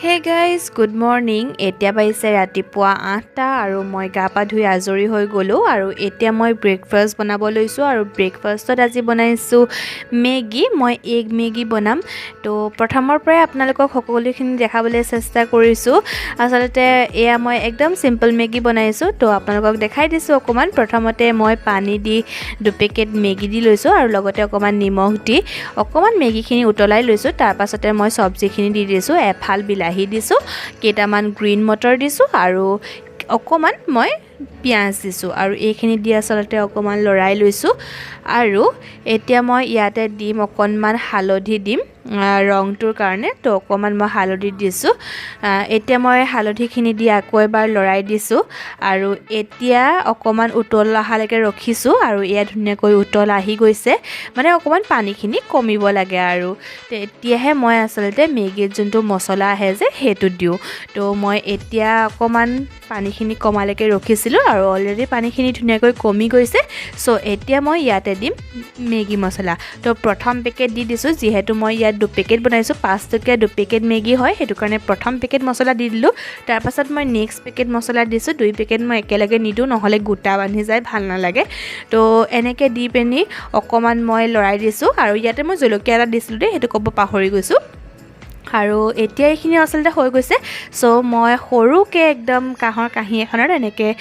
Hey guys good morning. এতিয়া পাইছে ৰাতিপুৱা 8টা আৰু মই গা পা ধুই আজৰি হৈ গ'লোঁ আৰু এতিয়া মই ব্ৰেকফাষ্ট বনাব লৈছোঁ আৰু ব্ৰেকফাষ্টত আজি বনাইছোঁ মেগী। মই এগ মেগী বনাম। তো প্ৰথমৰ পৰাই আপোনালোকক সকলোখিনি দেখাবলৈ চেষ্টা কৰিছোঁ। আচলতে এয়া মই একদম চিম্পল মেগী বনাইছোঁ। তো আপোনালোকক দেখাই দিছোঁ অকণমান। প্ৰথমতে মই পানী দি 2 পেকেট মেগী দি লৈছোঁ আৰু লগতে অকণমান নিমখ দি অকণমান মেগীখিনি উতলাই লৈছোঁ। তাৰপাছতে মই চব্জিখিনি দি দিছোঁ। এফাল বিলাহী দিছোঁ, কেইটামান গ্ৰীণ মটৰ দিছোঁ আৰু অকণমান মই পিঁয়াজ দিছোঁ আৰু এইখিনি দি আচলতে অকণমান লৰাই লৈছোঁ। আৰু এতিয়া মই ইয়াতে দিম অকণমান হালধি দিম ৰংটোৰ কাৰণে। তো অকণমান মই হালধি দিছোঁ। এতিয়া মই হালধিখিনি দি আকৌ এবাৰ লৰাই দিছোঁ আৰু এতিয়া অকণমান উতল অহালৈকে ৰখিছোঁ আৰু এয়া ধুনীয়াকৈ উতল আহি গৈছে। মানে অকণমান পানীখিনি কমিব লাগে আৰু তেতিয়াহে মই আচলতে মেগীত যোনটো মছলা আহে যে সেইটো দিওঁ। তো মই এতিয়া অকণমান পানীখিনি কমালৈকে ৰখিছিলোঁ আৰু অলৰেডি পানীখিনি ধুনীয়াকৈ কমি গৈছে। চ' এতিয়া মই ইয়াতে দিম মেগী মছলা। তো প্ৰথম পেকেট দি দিছোঁ, যিহেতু মই ইয়াত 2 পেকেট বনাইছোঁ, 5 টকীয়া 2 পেকেট মেগী হয়, সেইটো কাৰণে প্ৰথম পেকেট মছলা দি দিলোঁ। তাৰপাছত মই নেক্সট পেকেট মছলা দিছোঁ। 2 পেকেট মই একেলগে নিদিওঁ, নহ'লে গোটা বান্ধি যায়, ভাল নালাগে। তো এনেকৈ দি পিনি অকণমান মই লৰাই দিছোঁ আৰু ইয়াতে মই জলকীয়া এটা দিছিলোঁ দেই, সেইটো ক'ব পাহৰি গৈছোঁ। আৰু এতিয়া এইখিনি আচলতে হৈ গৈছে। চ' মই সৰুকৈ একদম কাঁহৰ কাঁহী এখনত এনেকৈ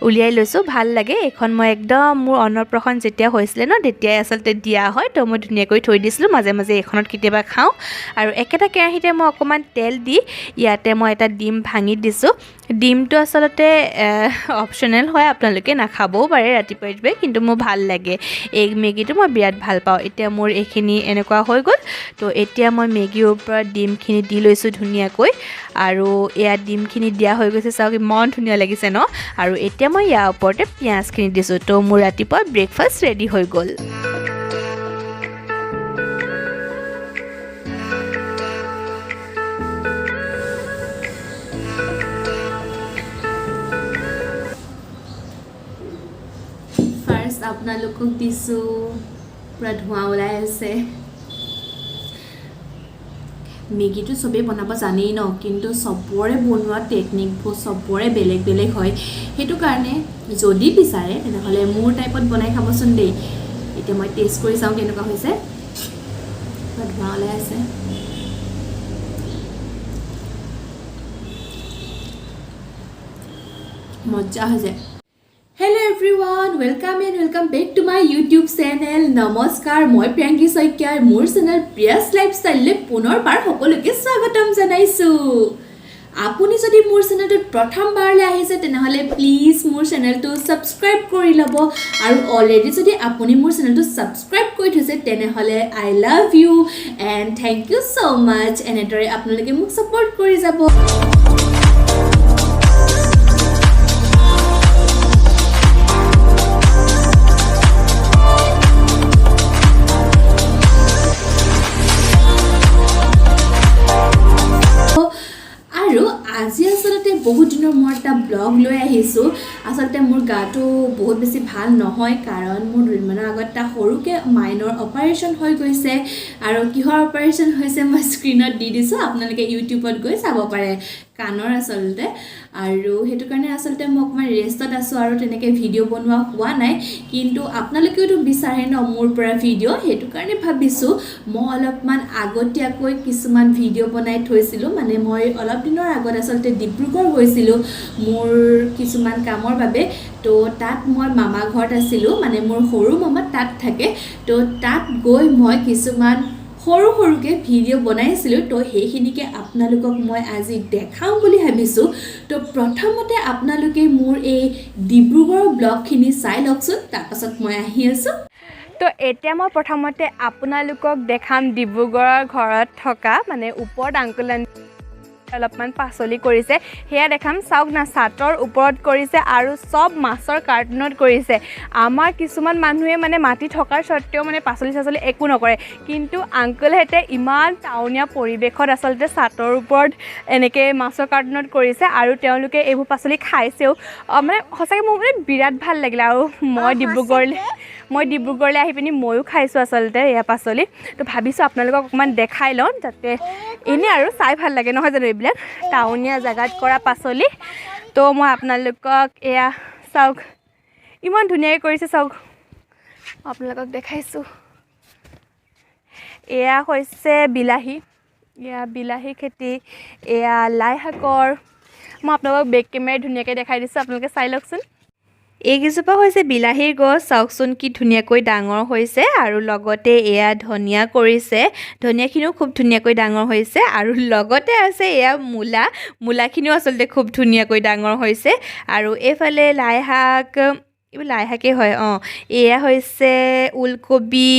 উলিয়াই লৈছোঁ। ভাল লাগে এইখন। মই একদম মোৰ অন্নপ্ৰসন যেতিয়া হৈছিলে ন, তেতিয়াই আচলতে দিয়া হয়। তো মই ধুনীয়াকৈ থৈ দিছিলোঁ, মাজে মাজে এইখনত কেতিয়াবা খাওঁ। আৰু একেটা কেৰাহীতে মই অকণমান তেল দি ইয়াতে মই এটা ডিম ভাঙি দিছোঁ। ডিমটো আচলতে অপশ্যনেল হয়, আপোনালোকে নাখাবও পাৰে ৰাতিপুৱাই, কিন্তু মোৰ ভাল লাগে। এগ মেগীটো মই বিৰাট ভাল পাওঁ। এতিয়া মোৰ এইখিনি এনেকুৱা হৈ গ'ল। তো এতিয়া মই মেগীৰ ওপৰত ডিমখিনি দি লৈছোঁ ধুনীয়াকৈ আৰু এয়া ডিমখিনি দিয়া হৈ গৈছে। চাওক ইমান ধুনীয়া লাগিছে ন। আৰু এতিয়া মই ইয়াৰ ওপৰতে পিঁয়াজখিনি দিছোঁ। তো মোৰ ৰাতিপুৱা ব্ৰেকফাষ্ট ৰেডি হৈ গ'ল। ফাৰ্ষ্ট আপোনালোকক দিছোঁ, পূৰা ধোঁৱা ওলাই আছে। মেগীটো চবেই বনাব জানেই ন, কিন্তু চবৰে বনোৱা টেকনিকবোৰ চবৰে বেলেগ বেলেগ হয়। সেইটো কাৰণে যদি বিচাৰে তেনেহ'লে মোৰ টাইপত বনাই খাবচোন দেই। এতিয়া মই টেষ্ট কৰি চাওঁ কেনেকুৱা হৈছে। ধোঁৱা ওলাই আছে। মজা হৈছে। Hello' everyone, welcome and welcome back to my YouTube channel. নমস্কাৰ, মই প্ৰিয়াংকী শইকীয়া। মোৰ চেনেল প্ৰিয়াছ লাইফষ্টাইললৈ পুনৰবাৰ সকলোকে স্বাগতম জনাইছোঁ। আপুনি যদি মোৰ চেনেলটোত প্ৰথমবাৰলৈ আহিছে তেনেহ'লে প্লিজ মোৰ চেনেলটো ছাবস্ক্ৰাইব কৰি ল'ব। আৰু অলৰেডি যদি আপুনি মোৰ চেনেলটো ছাবস্ক্ৰাইব কৰি থৈছে তেনেহ'লে I love you and thank you so' much. এনেদৰে আপোনালোকে মোক ছাপোৰ্ট কৰি যাব। আজি আচলতে বহুত দিনৰ মই এটা ব্লগ লৈ আহিছোঁ। আচলতে মোৰ গাটো বহুত বেছি ভাল নহয়, কাৰণ মোৰ 2 দিনমানৰ আগত এটা সৰুকৈ মাইনৰ অপাৰেশ্যন হৈ গৈছে। আৰু কিহৰ অপাৰেশ্যন হৈছে মই স্ক্ৰীণত দি দিছোঁ, আপোনালোকে ইউটিউবত গৈ চাব পাৰে। কাণৰ আচলতে। আৰু সেইটো কাৰণে আচলতে মই অকণমান ৰেষ্টত আছোঁ আৰু তেনেকৈ ভিডিঅ' বনোৱা হোৱা নাই। কিন্তু আপোনালোকেওতো বিচাৰে ন মোৰ পৰা ভিডিঅ', সেইটো কাৰণে ভাবিছোঁ মই অলপমান আগতীয়াকৈ কিছুমান ভিডিঅ' বনাই থৈছিলোঁ। মানে মই অলপ দিনৰ আগত আচলতে ডিব্ৰুগড় গৈছিলোঁ মোৰ কিছুমান কামৰ বাবে। তো তাত মই মামা ঘৰত আছিলোঁ, মানে মোৰ সৰু মামা তাত থাকে। তো তাত গৈ মই কিছুমান সৰুকৈ ভিডিঅ' বনাইছিলোঁ। তো সেইখিনিকে আপোনালোকক মই আজি দেখাওঁ বুলি ভাবিছোঁ। তো প্ৰথমতে আপোনালোকে মোৰ এই ডিব্ৰুগড়ৰ ব্লগখিনি চাই লওকচোন, তাৰপাছত মই আহি আছোঁ। তো এতিয়া মই প্ৰথমতে আপোনালোকক দেখাম ডিব্ৰুগড়ৰ ঘৰত থকা, মানে ওপৰত আংকুল অলপমান পাচলি কৰিছে সেয়া দেখাম। চাওক না, চাটৰ ওপৰত কৰিছে আৰু চব মাছৰ কাৰ্টুনত কৰিছে। আমাৰ কিছুমান মানুহে মানে মাটি থকাৰ স্বত্তেও মানে পাচলি চাচলি একো নকৰে, কিন্তু আংকুলহেঁতে ইমান টাউনীয়া পৰিৱেশত আচলতে চাটৰ ওপৰত এনেকৈ মাছৰ কাৰ্টুনত কৰিছে আৰু তেওঁলোকে এইবোৰ পাচলি খাইছেও। মানে সঁচাকৈ মোৰ মানে বিৰাট ভাল লাগিলে। আৰু মই ডিব্ৰুগড়লৈ আহি পিনি ময়ো খাইছোঁ আচলতে এয়া পাচলি। তো ভাবিছোঁ আপোনালোকক অকণমান দেখাই লওঁ, যাতে এনেই আৰু চাই ভাল লাগে নহয় জানো। পাচলিবিলাক টাউনীয়া জেগাত কৰা পাচলি তো মই আপোনালোকক এয়া চাওক ইমান ধুনীয়াকৈ কৰিছে চাওক আপোনালোকক দেখাইছোঁ এয়া হৈছে বিলাহী এয়া বিলাহী খেতি এয়া লাই শাকৰ মই আপোনালোকক বেক কেমেৰাই ধুনীয়াকৈ দেখাই দিছোঁ আপোনালোকে চাই লওকচোন এইকেইজোপা হৈছে বিলাহীৰ গছ চাওকচোন কি ধুনীয়াকৈ ডাঙৰ হৈছে আৰু লগতে এয়া ধনিয়া কৰিছে ধনিয়াখিনিও খুব ধুনীয়াকৈ ডাঙৰ হৈছে আৰু লগতে আছে এয়া মূলাখিনিও আচলতে খুব ধুনীয়াকৈ ডাঙৰ হৈছে আৰু এইফালে লাই শাক এইবোৰ লাই শাকেই হয় এয়া হৈছে ওলকবি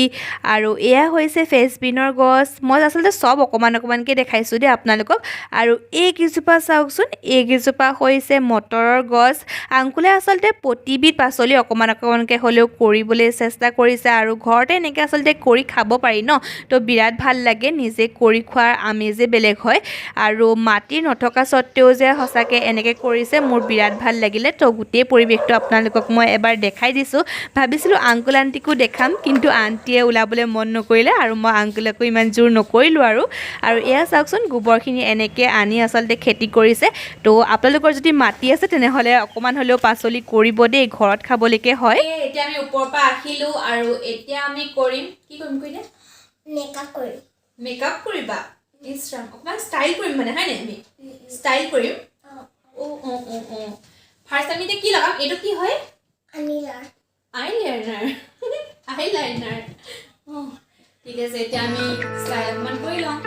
আৰু এয়া হৈছে ফ্ৰেঞ্চবিনৰ গছ মই আচলতে চব অকণমানকৈ দেখাইছোঁ দেই আপোনালোকক আৰু এইকেইজোপা চাওকচোন এইকেইজোপা হৈছে মটৰৰ গছ আংকুলে আচলতে প্ৰতিবিধ পাচলি অকণমানকৈ হ'লেও কৰিবলৈ চেষ্টা কৰিছে আৰু ঘৰতে এনেকৈ আচলতে কৰি খাব পাৰি ন তো বিৰাট ভাল লাগে নিজে কৰি খোৱাৰ আমেজে বেলেগ হয় আৰু মাটি নথকা স্বত্তেও যে সঁচাকৈ এনেকৈ কৰিছে মোৰ বিৰাট ভাল লাগিলে তো গোটেই পৰিৱেশটো আপোনালোকক মই এবাৰ দেখাই দিছোঁ ভাবিছিলোঁ আংকুল আণ্টিকো দেখাম কিন্তু আণ্টিয়ে ওলাবলৈ মন নকৰিলে আৰু মই আংকুলকো ইমান জোৰ নকৰিলোঁ আৰু এয়া চাওকচোন গোবৰখিনি এনেকৈ আনি আচলতে খেতি কৰিছে তো আপোনালোকৰ যদি মাটি আছে তেনেহ'লে অকণমান হ'লেও পাচলি কৰিব দেই ঘৰত খাবলৈকে হয় এতিয়া আমি ওপৰৰ পৰা আহিলোঁ আৰু এতিয়া আমি কৰিম কি কৰিম কৰিলে মেকআপ কৰিবা ইছৰাম অকণমান ষ্টাইল কৰিম মানে হয়নে আমি ষ্টাইল কৰিম ফাৰ্ষ্ট আমি এতিয়া কি লগাম এইটো কি হয় আইলাইনাৰ ঠিক আছে এতিয়া আমি ষ্টাইল অকণমান কৰি লওঁ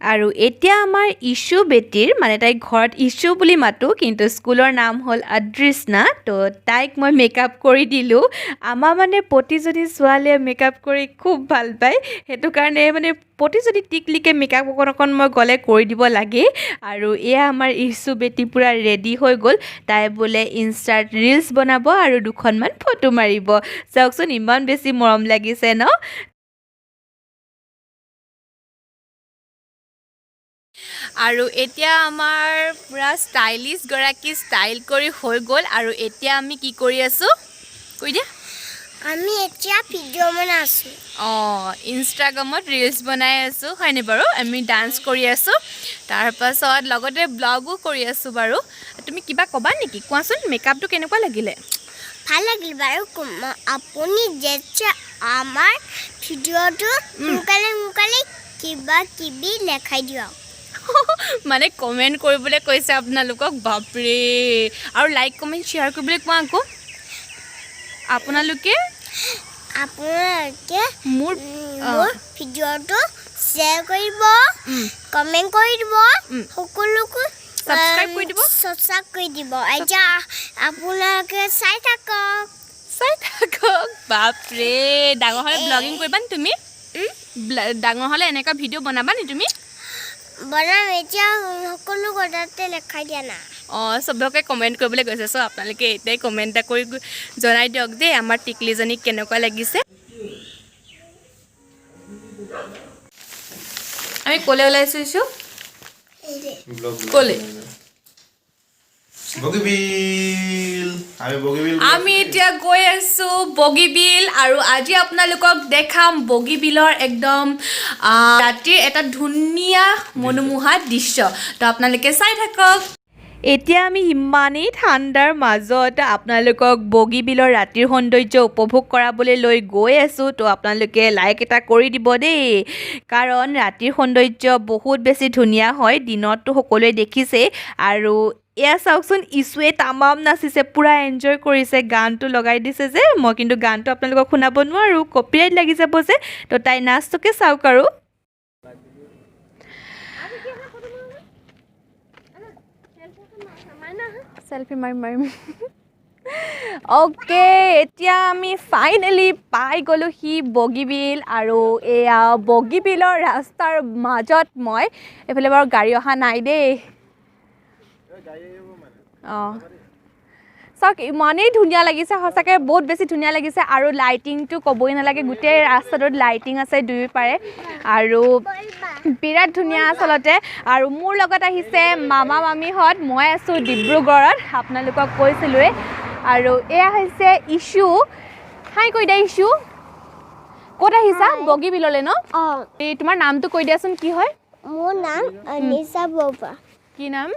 আৰু এতিয়া আমাৰ ইছু বেটীৰ মানে তাইক ঘৰত ইছু বুলি মাতোঁ কিন্তু স্কুলৰ নাম হ'ল অদৃষ্ণা তো তাইক মই মেকআপ কৰি দিলোঁ আমাৰ মানে প্ৰতিজনী ছোৱালীয়ে মেকআপ কৰি খুব ভাল পায় সেইটো কাৰণে মানে প্ৰতিজনী টিকলিকে মেকআপ অকণ মই গ'লে কৰি দিব লাগে আৰু এয়া আমাৰ ইছু বেটী পূৰা ৰেডি হৈ গ'ল তাই বোলে ইনষ্টাত ৰিলছ বনাব আৰু দুখনমান ফটো মাৰিব চাওকচোন ইমান বেছি মৰম লাগিছে ন আৰু এতিয়া আমাৰ পুৰা ষ্টাইলিছ গৰাকী ষ্টাইল কৰি হৈ গ'ল আৰু এতিয়া আমি কি কৰি আছোঁ কৈ দিয়া আমি এতিয়া ভিডিঅ' বনাই আছোঁ ইনষ্টাগ্ৰামত ৰিলছ বনাই আছোঁ হয়নে বাৰু আমি ডান্স কৰি আছোঁ তাৰপাছত লগতে ব্লগো কৰি আছোঁ বাৰু তুমি কিবা ক'বা নেকি কোৱাচোন মেকআপটো কেনেকুৱা লাগিলে ভাল লাগিল বাৰু আপুনি যেতিয়া আমাৰ ভিডিঅ'টো সোনকালে কিবা কিবি লেখাই দিয়ক মানে কমেণ্ট কৰিবলৈ কৈছে আপোনালোকক বাপৰে আৰু লাইক কমেণ্ট শ্বেয়াৰ কৰিবলৈ কোৱা আকৌ আপোনালোকে মোৰ ভিডিঅ'টো শ্বেয়াৰ কৰিব কমেণ্ট কৰি দিব সকলোকে ছাবস্ক্ৰাইব কৰি দিব এতিয়া আপোনালোকে চাই থাকক বাপৰে ডাঙৰ হ'লে ব্লগিং কৰিবা নি তুমি ডাঙৰ হ'লে এনেকুৱা ভিডিঅ' বনাবা নি তুমি বনাম এতিয়া সকলো কথাতে লেখাই দিয়া না চবকে কমেণ্ট কৰিবলৈ কৈছে চ' আপোনালোকে এতিয়াই কমেণ্ট এটা কৰি জনাই দিয়ক দেই আমাৰ টিকলিজনীক কেনেকুৱা লাগিছে আমি ক'লে ওলাইছোঁ ক'লে আমি এতিয়া গৈ আছোঁ বগীবিল আৰু আজি আপোনালোকক দেখাম বগীবিলৰ একদম ৰাতিৰ এটা ধুনীয়া মনোমোহা দৃশ্য তো আপোনালোকে চাই থাকক এতিয়া আমি ইমানেই ঠাণ্ডাৰ মাজত আপোনালোকক বগীবিলৰ ৰাতিৰ সৌন্দৰ্য উপভোগ কৰাবলৈ লৈ গৈ আছোঁ তো আপোনালোকে লাইক এটা কৰি দিব দেই কাৰণ ৰাতিৰ সৌন্দৰ্য বহুত বেছি ধুনীয়া হয় দিনততো সকলোৱে দেখিছেই আৰু এয়া চাওকচোন ইছুৱে তামাম নাচিছে পুৰা এনজয় কৰিছে গানটো লগাই দিছে যে মই কিন্তু গানটো আপোনালোকক শুনাব নোৱাৰোঁ কপিৰাইট লাগি যাব যে তো তাই নাচটোকে চাওক আৰু চেলফি মাৰিম অ'কে এতিয়া আমি ফাইনেলি পাই গ'লোহি বগীবিল আৰু এয়া বগীবিলৰ ৰাস্তাৰ মাজত মই এইফালে বাৰু গাড়ী অহা নাই দেই চাওক ইমানেই ধুনীয়া লাগিছে সঁচাকৈ বহুত বেছি ধুনীয়া লাগিছে আৰু লাইটিংটো ক'বই নালাগে গোটেই ৰাস্তাটোত লাইটিং আছে দুয়োপাৰে আৰু বিৰাট ধুনীয়া আচলতে আৰু মোৰ লগত আহিছে মামা মামীহঁত মই আছোঁ ডিব্ৰুগড়ত আপোনালোকক কৈছিলোঁৱেই আৰু এয়া হৈছে ইছু হাই কৈ দিয়া ইছু ক'ত আহিছা বগীবিললৈ ন অঁ এই তোমাৰ নামটো কৈ দিয়াচোন কি হয় মোৰ নাম অনিশা বৰুৱা কি নাম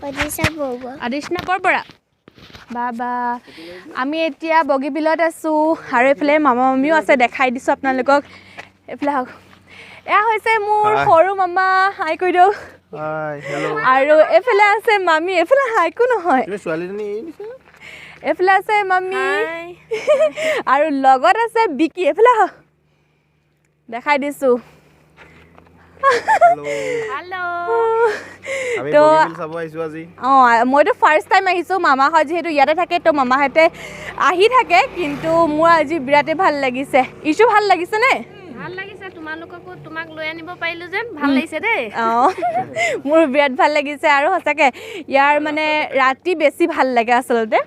অনিশা বৰুৱা আদিশনা বৰবৰা বাবা আমি এতিয়া বগীবিলত আছোঁ আৰু এইফালে মামা মামীও আছে দেখাই দিছোঁ আপোনালোকক এইফালে হওক এয়া হৈছে মোৰ সৰু মামা হাই কৈ দিওঁ আৰু এইফালে আছে মামী এইফালে হাইকো নহয় এইফালে আছে মামী আৰু লগত আছে বিকি এইফালে দেখাই দিছোঁ মইতো ফাৰ্ষ্ট টাইম আহিছোঁ মামাহঁত যিহেতু ইয়াতে থাকে তো মামাহঁতে আহি থাকে কিন্তু মোৰ আজি বিৰাটেই ভাল লাগিছে ইছু ভাল লাগিছেনে ভাল লাগিছে তোমালোককো তোমাক লৈ আনিব পাৰিলো যে ভাল লাগিছে দেই মোৰ বিৰাট ভাল লাগিছে আৰু সঁচাকৈ ইয়াৰ মানে ৰাতি বেছি ভাল লাগে আচলতে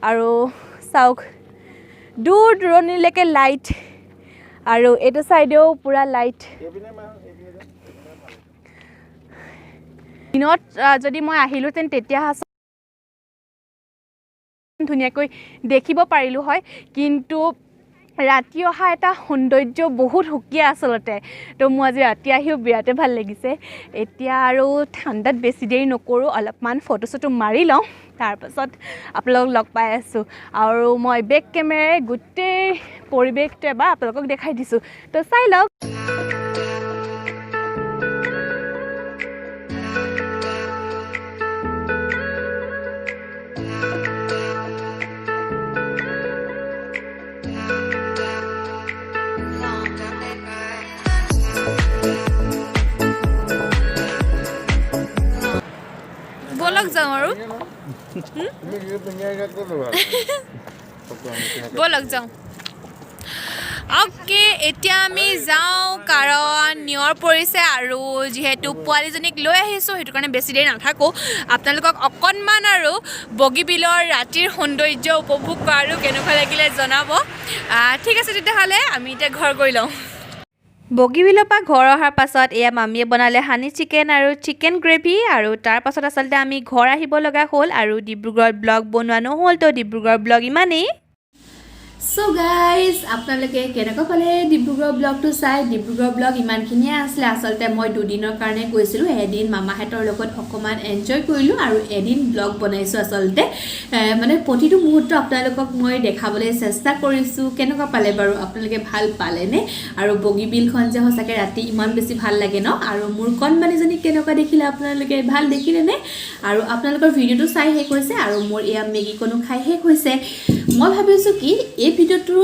আৰু চাওক দূৰ দূৰণিলৈকে লাইট আৰু এইটো চাইডেও পূৰা লাইট দিনত যদি মই আহিলোঁতেন তেতিয়া ধুনীয়াকৈ দেখিব পাৰিলোঁ হয় কিন্তু ৰাতি অহা এটা সৌন্দৰ্য বহুত সুকীয়া আচলতে তো মোৰ আজি ৰাতি আহিও বিৰাটেই ভাল লাগিছে এতিয়া আৰু ঠাণ্ডাত বেছি দেৰি নকৰোঁ অলপমান ফটো চটো মাৰি লওঁ তাৰপাছত আপোনালোকক লগ পাই আছোঁ আৰু মই বেক কেমেৰাই গোটেই পৰিৱেশটো এবাৰ আপোনালোকক দেখাই দিছোঁ তো চাই লওক বলক যাওঁ আৰু বলক যাওঁ অ'কে এতিয়া আমি যাওঁ কাৰণ নিয়ৰ পৰিছে আৰু যিহেতু পোৱালীজনীক লৈ আহিছোঁ সেইটো কাৰণে বেছি দেৰি নাথাকোঁ আপোনালোকক অকণমান আৰু বগীবিলৰ ৰাতিৰ সৌন্দৰ্য উপভোগ কৰাৰো কেনেকুৱা লাগিলে জনাব ঠিক আছে তেতিয়াহ'লে আমি এতিয়া ঘৰ গৈ লওঁ বগীবিলৰ পৰা ঘৰ অহাৰ পাছত এয়া মামীয়ে বনালে হানি চিকেন আৰু চিকেন গ্ৰেভি আৰু তাৰ পাছত আচলতে আমি ঘৰ আহিব লগা হ'ল আৰু ডিব্ৰুগড় ব্লগ বনোৱা নহ'ল তো ডিব্ৰুগড় ব্লগ ইমানেই সো গাইজ আপোনালোকে কেনেকুৱা পালে ডিব্ৰুগড় ব্লগটো চাই ডিব্ৰুগড় ব্লগ ইমানখিনিয়ে আছিলে আচলতে মই দুদিনৰ কাৰণে গৈছিলোঁ এদিন মামাহঁতৰ লগত অকণমান এনজয় কৰিলোঁ আৰু এদিন ব্লগ বনাইছোঁ আচলতে মানে প্ৰতিটো মুহূৰ্ত আপোনালোকক মই দেখাবলৈ চেষ্টা কৰিছোঁ কেনেকুৱা পালে বাৰু আপোনালোকে ভাল পালেনে আৰু বগীবিলখন যে সঁচাকৈ ৰাতি ইমান বেছি ভাল লাগে ন আৰু মোৰ কণমানিজনীক কেনেকুৱা দেখিলে আপোনালোকে ভাল দেখিলেনে আৰু আপোনালোকৰ ভিডিঅ'টো চাই শেষ হৈছে আৰু মোৰ এয়া মেগীকণো খাই শেষ হৈছে মই ভাবিছোঁ কি এই ভিডিঅ'টো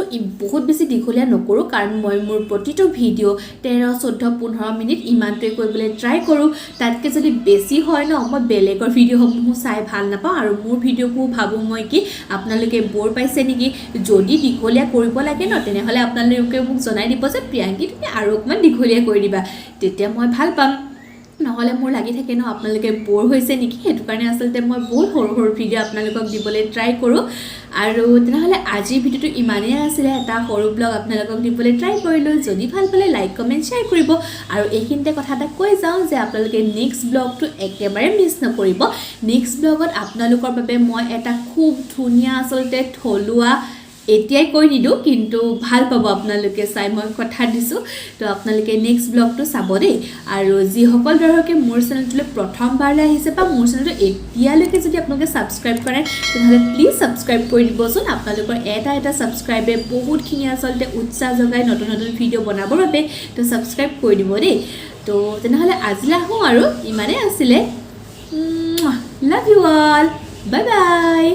বহুত বেছি দীঘলীয়া নকৰোঁ কাৰণ মই মোৰ প্ৰতিটো ভিডিঅ' 13, 14, 15 মিনিট ইমানটোৱে কৰিবলৈ ট্ৰাই কৰোঁ তাতকৈ যদি বেছি হয় ন মই বেলেগৰ ভিডিঅ'সমূহো চাই ভাল নাপাওঁ আৰু মোৰ ভিডিঅ'বোৰ ভাবোঁ মই কি আপোনালোকে বৰ পাইছে নেকি যদি দীঘলীয়া কৰিব লাগে ন তেনেহ'লে আপোনালোকে মোক জনাই দিব যে প্ৰিয়াংকি তুমি আৰু অকণমান দীঘলীয়া কৰি দিবা তেতিয়া মই ভাল পাম নহ'লে মোৰ লাগি থাকে ন আপোনালোকে বৰ হৈছে নেকি সেইটো কাৰণে আচলতে মই বহুত সৰু সৰু ভিডিঅ' আপোনালোকক দিবলৈ ট্ৰাই কৰোঁ আৰু তেনেহ'লে আজিৰ ভিডিঅ'টো ইমানেই আছিলে এটা সৰু ব্লগ আপোনালোকক দিবলৈ ট্ৰাই কৰিলোঁ যদি ভাল পালে লাইক কমেণ্ট শ্বেয়াৰ কৰিব আৰু এইখিনিতে কথা এটা কৈ যাওঁ যে আপোনালোকে নেক্সট ব্লগটো একেবাৰে মিছ নকৰিব নেক্সট ব্লগত আপোনালোকৰ বাবে মই এটা খুব ধুনীয়া আচলতে থলুৱা এতিয়াই কৈ নিদিওঁ কিন্তু ভাল পাব আপোনালোকে চাই মই কথা দিছোঁ তো আপোনালোকে নেক্সট ব্লগটো চাব দেই আৰু যিসকল দৰ্শকে মোৰ চেনেলটোলৈ প্ৰথমবাৰলৈ আহিছে বা মোৰ চেনেলটো এতিয়ালৈকে যদি আপোনালোকে ছাবস্ক্ৰাইব কৰে তেনেহ'লে প্লিজ ছাবস্ক্ৰাইব কৰি দিবচোন আপোনালোকৰ এটা ছাবস্ক্ৰাইবে বহুতখিনি আচলতে উৎসাহ যোগায় নতুন নতুন ভিডিঅ' বনাবৰ বাবে তো ছাবস্ক্ৰাইব কৰি দিব দেই তো তেনেহ'লে আজিলৈ আহোঁ আৰু ইমানেই আছিলে love you all bye bye